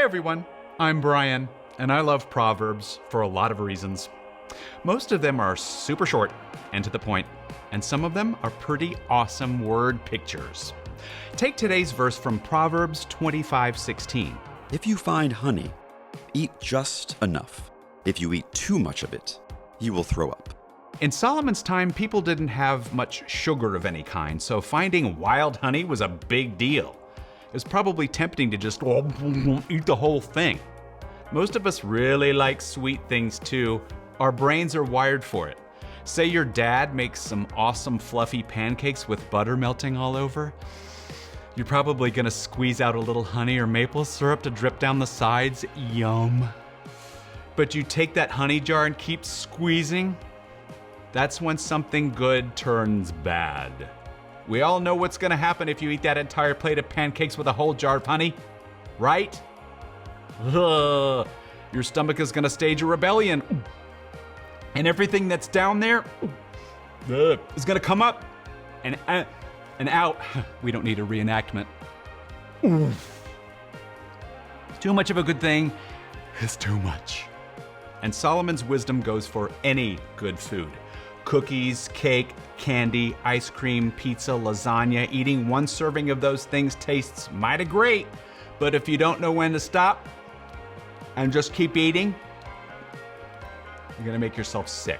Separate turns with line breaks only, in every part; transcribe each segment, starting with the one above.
everyone, I'm Brian, and I love Proverbs for a lot of reasons. Most of them are super short and to the point, and some of them are pretty awesome word pictures. Take today's verse from Proverbs 25:16.
If you find honey, eat just enough. If you eat too much of it, you will throw up.
In Solomon's time, people didn't have much sugar of any kind, so finding wild honey was a big deal. It was probably tempting to just eat the whole thing. Most of us really like sweet things too. Our brains are wired for it. Say your dad makes some awesome fluffy pancakes with butter melting all over. You're probably gonna squeeze out a little honey or maple syrup to drip down the sides. Yum. But you take that honey jar and keep squeezing. That's when something good turns bad. We all know what's gonna happen if you eat that entire plate of pancakes with a whole jar of honey, right? Ugh. Your stomach is gonna stage a rebellion. And everything that's down there is gonna come up and out. We don't need a reenactment. Too much of a good thing is too much. And Solomon's wisdom goes for any good food. Cookies, cake, candy, ice cream, pizza, lasagna. Eating one serving of those things tastes mighty great, but if you don't know when to stop and just keep eating, you're gonna make yourself sick.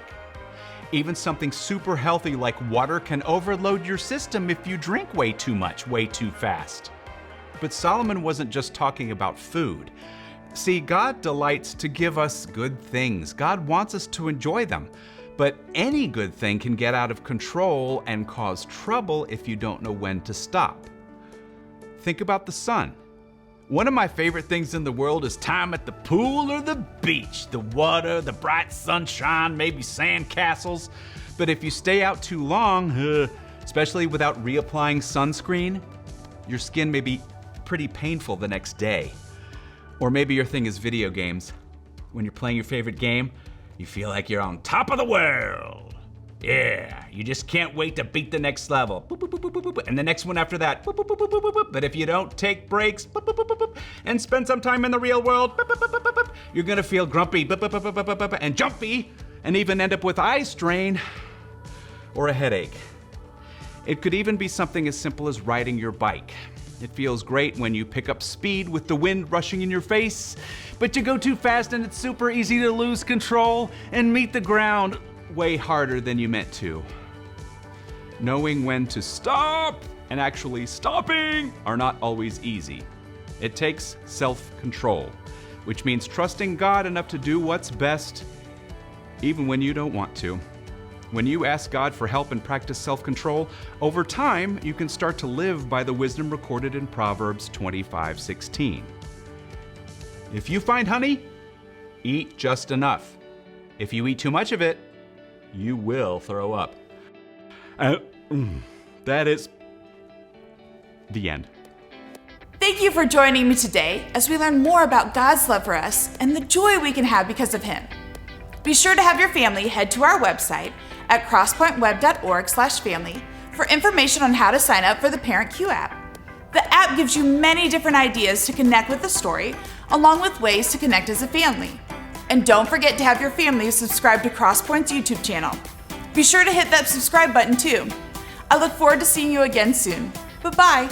Even something super healthy like water can overload your system if you drink way too much, way too fast. But Solomon wasn't just talking about food. See, God delights to give us good things. God wants us to enjoy them. But any good thing can get out of control and cause trouble if you don't know when to stop. Think about the sun. One of my favorite things in the world is time at the pool or the beach. The water, the bright sunshine, maybe sand castles. But if you stay out too long, especially without reapplying sunscreen, your skin may be pretty painful the next day. Or maybe your thing is video games. When you're playing your favorite game, you feel like you're on top of the world. Yeah, you just can't wait to beat the next level. Boop, boop, boop, boop, boop, boop. And the next one after that. Boop, boop, boop, boop, boop, boop. But if you don't take breaks and spend some time in the real world, you're gonna feel grumpy and jumpy and even end up with eye strain or a headache. It could even be something as simple as riding your bike. It feels great when you pick up speed with the wind rushing in your face, but you go too fast and it's super easy to lose control and meet the ground way harder than you meant to. Knowing when to stop and actually stopping are not always easy. It takes self-control, which means trusting God enough to do what's best, even when you don't want to. When you ask God for help and practice self-control, over time, you can start to live by the wisdom recorded in Proverbs 25:16. If you find honey, eat just enough. If you eat too much of it, you will throw up. That is the end.
Thank you for joining me today as we learn more about God's love for us and the joy we can have because of Him. Be sure to have your family head to our website at crosspointweb.org/family for information on how to sign up for the Parent Q app. The app gives you many different ideas to connect with the story, along with ways to connect as a family. And don't forget to have your family subscribe to Crosspoint's YouTube channel. Be sure to hit that subscribe button too. I look forward to seeing you again soon. Bye-bye.